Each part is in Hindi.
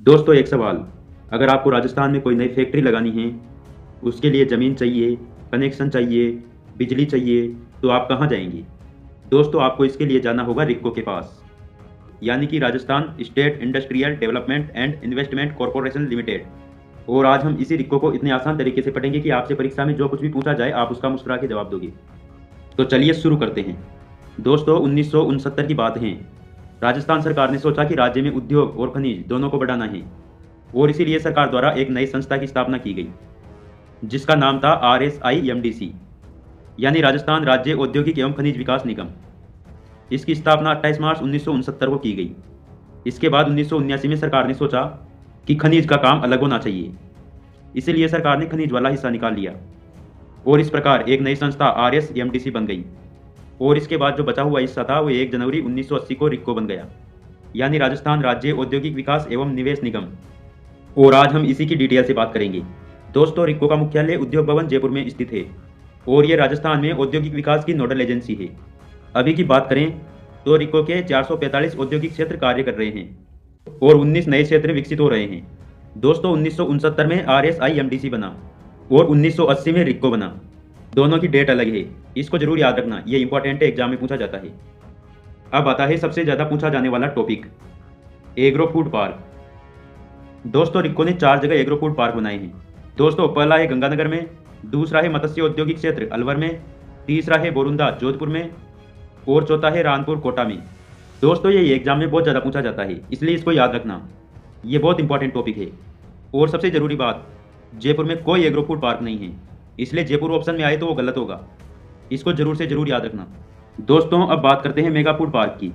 दोस्तों एक सवाल, अगर आपको राजस्थान में कोई नई फैक्ट्री लगानी है, उसके लिए ज़मीन चाहिए, कनेक्शन चाहिए, बिजली चाहिए, तो आप कहाँ जाएंगे? दोस्तों आपको इसके लिए जाना होगा रिक्को के पास, यानी कि Rajasthan state industrial development and investment corporation limited. और आज हम इसी रिक्को को इतने आसान तरीके से पढ़ेंगे कि आपसे परीक्षा में जो कुछ भी पूछा जाए आप उसका मुस्कुरा के जवाब दोगे। तो चलिए शुरू करते हैं। दोस्तों 1969 की बात है। राजस्थान सरकार ने सोचा कि राज्य में उद्योग और खनिज दोनों को बढ़ाना है, और इसीलिए सरकार द्वारा एक नई संस्था की स्थापना की गई, जिसका नाम था RSIMDC, यानी राजस्थान राज्य औद्योगिक एवं खनिज विकास निगम। इसकी स्थापना 28 मार्च 1969 को की गई। इसके बाद 1979 में सरकार ने सोचा कि खनिज का काम अलग होना चाहिए, इसीलिए सरकार ने खनिज वाला हिस्सा निकाल लिया, और इस प्रकार एक नई संस्था RSIMDC बन गई। और इसके बाद जो बचा हुआ हिस्सा था वो 1 जनवरी 1980 को रिक्को बन गया, यानी राजस्थान राज्य औद्योगिक विकास एवं निवेश निगम। और आज हम इसी की डिटेल से बात करेंगे। दोस्तों रिक्को का मुख्यालय उद्योग भवन जयपुर में स्थित है, और ये राजस्थान में औद्योगिक विकास की नोडल एजेंसी है। अभी की बात करें तो रिक्को के 445 औद्योगिक क्षेत्र कार्य कर रहे हैं और 19 नए क्षेत्र विकसित हो रहे हैं। दोस्तों 1969 में RSIMDC बना और 1980 में रिक्को बना। दोनों की डेट अलग है, इसको जरूर याद रखना, ये इंपॉर्टेंट है, एग्जाम में पूछा जाता है। अब आता है सबसे ज्यादा पूछा जाने वाला टॉपिक, एग्रो फूड पार्क। दोस्तों रिक्को ने 4 जगह एग्रो फूड पार्क बनाए हैं। दोस्तों पहला है गंगानगर में, दूसरा है मत्स्य औद्योगिक क्षेत्र अलवर में, तीसरा है बोरुंदा जोधपुर में, और चौथा है रानपुर कोटा में। दोस्तों ये एग्जाम में बहुत ज़्यादा पूछा जाता है, इसलिए इसको याद रखना, ये बहुत इंपॉर्टेंट टॉपिक है। और सबसे ज़रूरी बात, जयपुर में कोई एग्रो फूड पार्क नहीं है, इसलिए जयपुर ऑप्शन में आए तो वो गलत होगा, इसको जरूर से जरूर याद रखना। दोस्तों अब बात करते हैं मेगा फूड पार्क की।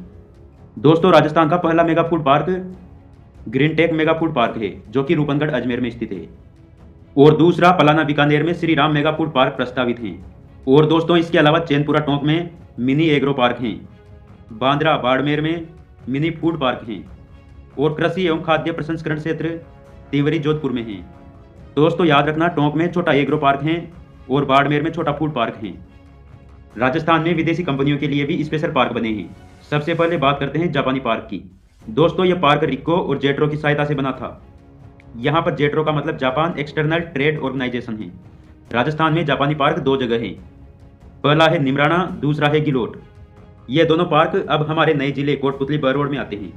दोस्तों राजस्थान का पहला mega food park green tech mega food park है, जो कि रूपनगढ़ अजमेर में स्थित है। और दूसरा पलाना बीकानेर में Shri Ram mega food park प्रस्तावित है। और दोस्तों इसके अलावा चैनपुरा टोंक में मिनी एग्रो पार्क हैं, बांद्रा बाड़मेर में मिनी फूड पार्क हैं, और कृषि एवं खाद्य प्रसंस्करण क्षेत्र तिवरी जोधपुर में हैं। दोस्तों याद रखना, टोंक में छोटा एग्रो पार्क है और बाड़मेर में छोटा फूड पार्क है। राजस्थान में विदेशी कंपनियों के लिए भी स्पेशल पार्क बने हैं। सबसे पहले बात करते हैं जापानी पार्क की। दोस्तों यह पार्क रिक्को और जेट्रो की सहायता से बना था। यहाँ पर जेट्रो का मतलब जापान एक्सटर्नल ट्रेड ऑर्गेनाइजेशन है। राजस्थान में जापानी पार्क 2 जगह हैं, पहला है निमराना, दूसरा है गिलोट। ये दोनों पार्क अब हमारे नए जिले कोटपुतली बरवाड़ में आते हैं।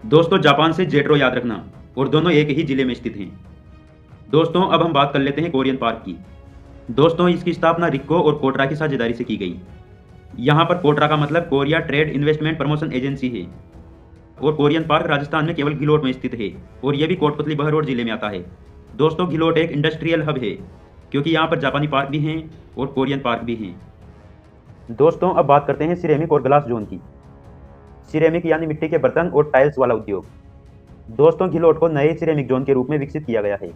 दोस्तों जापान से जेट्रो याद रखना, और दोनों एक ही जिले में स्थित हैं। दोस्तों अब हम बात कर लेते हैं कोरियन पार्क की। दोस्तों इसकी स्थापना रिक्को और कोटरा की साझेदारी से की गई। यहाँ पर कोटरा का मतलब Korea trade investment promotion agency है, और कोरियन पार्क राजस्थान में केवल गिलोट में स्थित है, और यह भी कोटपुतली बहरोड जिले में आता है। दोस्तों गिलोट एक इंडस्ट्रियल हब है, क्योंकि यहाँ पर जापानी पार्क भी हैं और कोरियन पार्क भी हैं। दोस्तों अब बात करते हैं सिरेमिक और ग्लास जोन की। सिरेमिक यानी मिट्टी के बर्तन और टाइल्स वाला उद्योग। दोस्तों घिलोट को नए सिरेमिक जोन के रूप में विकसित किया गया है,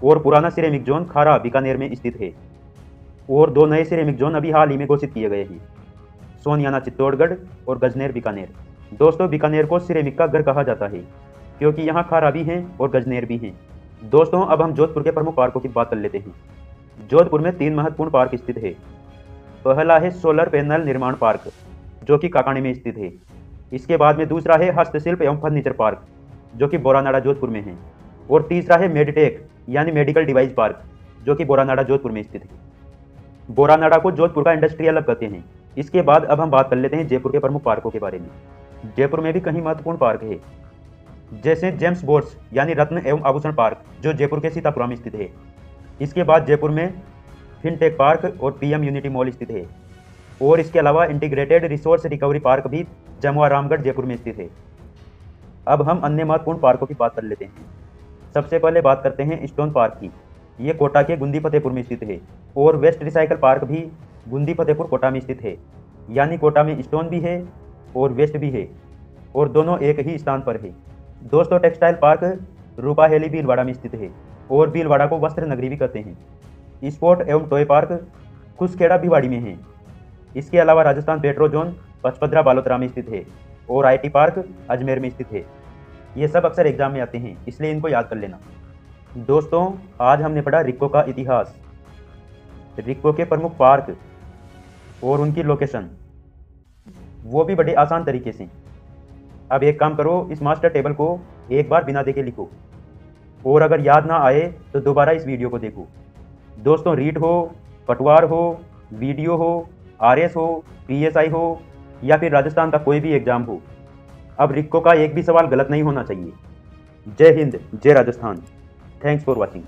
और पुराना सिरेमिक जोन खारा बीकानेर में स्थित है। और 2 नए सिरेमिक जोन अभी हाल ही में घोषित किए गए हैं, सोनियाना चित्तौड़गढ़ और गजनेर बीकानेर। दोस्तों बीकानेर को सिरेमिक का घर कहा जाता है, क्योंकि यहाँ खारा भी हैं और गजनेर भी हैं। दोस्तों अब हम जोधपुर के प्रमुख पार्कों की बात कर लेते हैं। जोधपुर में 3 महत्वपूर्ण पार्क स्थित है। पहला है सोलर पैनल निर्माण पार्क, जो कि काकाणी में स्थित है। इसके बाद में दूसरा है हस्तशिल्प एवं फर्नीचर पार्क, जो कि बोरानाड़ा जोधपुर में है। और तीसरा है मेडिटेक यानी मेडिकल डिवाइस पार्क, जो कि बोरानाड़ा जोधपुर में स्थित है। बोरानाड़ा को जोधपुर का इंडस्ट्रियल हब कहते हैं। इसके बाद अब हम बात कर लेते हैं जयपुर के प्रमुख पार्कों के बारे में। जयपुर में भी कई महत्वपूर्ण पार्क है, जैसे जेम्स बोर्स यानी रत्न एवं आभूषण पार्क, जो जयपुर के सीतापुरा में स्थित है। इसके बाद जयपुर में फिनटेक पार्क और PM यूनिटी मॉल स्थित है। और इसके अलावा इंटीग्रेटेड रिसोर्स रिकवरी पार्क भी जमुआ रामगढ़ जयपुर में स्थित है। अब हम अन्य महत्वपूर्ण पार्कों की बात कर लेते हैं। सबसे पहले बात करते हैं स्टोन पार्क की। ये कोटा के गुंदी फतेहपुर में स्थित है। और वेस्ट रिसाइकल पार्क भी गुंदी फतेहपुर कोटा में स्थित है, यानी कोटा में स्टोन भी है और वेस्ट भी है, और दोनों एक ही स्थान पर है। दोस्तों टेक्सटाइल पार्क रूपाहेली भीलवाड़ा में स्थित है, और भीलवाड़ा को वस्त्र नगरी भी कहते हैं। स्पोर्ट एवं टॉय पार्क खुसखेड़ा भिवाड़ी में है। इसके अलावा राजस्थान पेट्रो जोन पचपदरा बालोतरा में स्थित है, और IT पार्क अजमेर में स्थित है। ये सब अक्सर एग्जाम में आते हैं, इसलिए इनको याद कर लेना। दोस्तों आज हमने पढ़ा रिक्को का इतिहास, रिक्को के प्रमुख पार्क और उनकी लोकेशन, वो भी बड़े आसान तरीके से। अब एक काम करो, इस मास्टर टेबल को एक बार बिना देखे लिखो, और अगर याद ना आए तो दोबारा इस वीडियो को देखो। दोस्तों, रीट हो, पटवार हो, वीडियो हो, आरएस हो, पीएसआई हो या फिर राजस्थान का कोई भी एग्जाम हो, अब रिक्को का एक भी सवाल गलत नहीं होना चाहिए। जय हिंद, जय राजस्थान। Thanks for watching.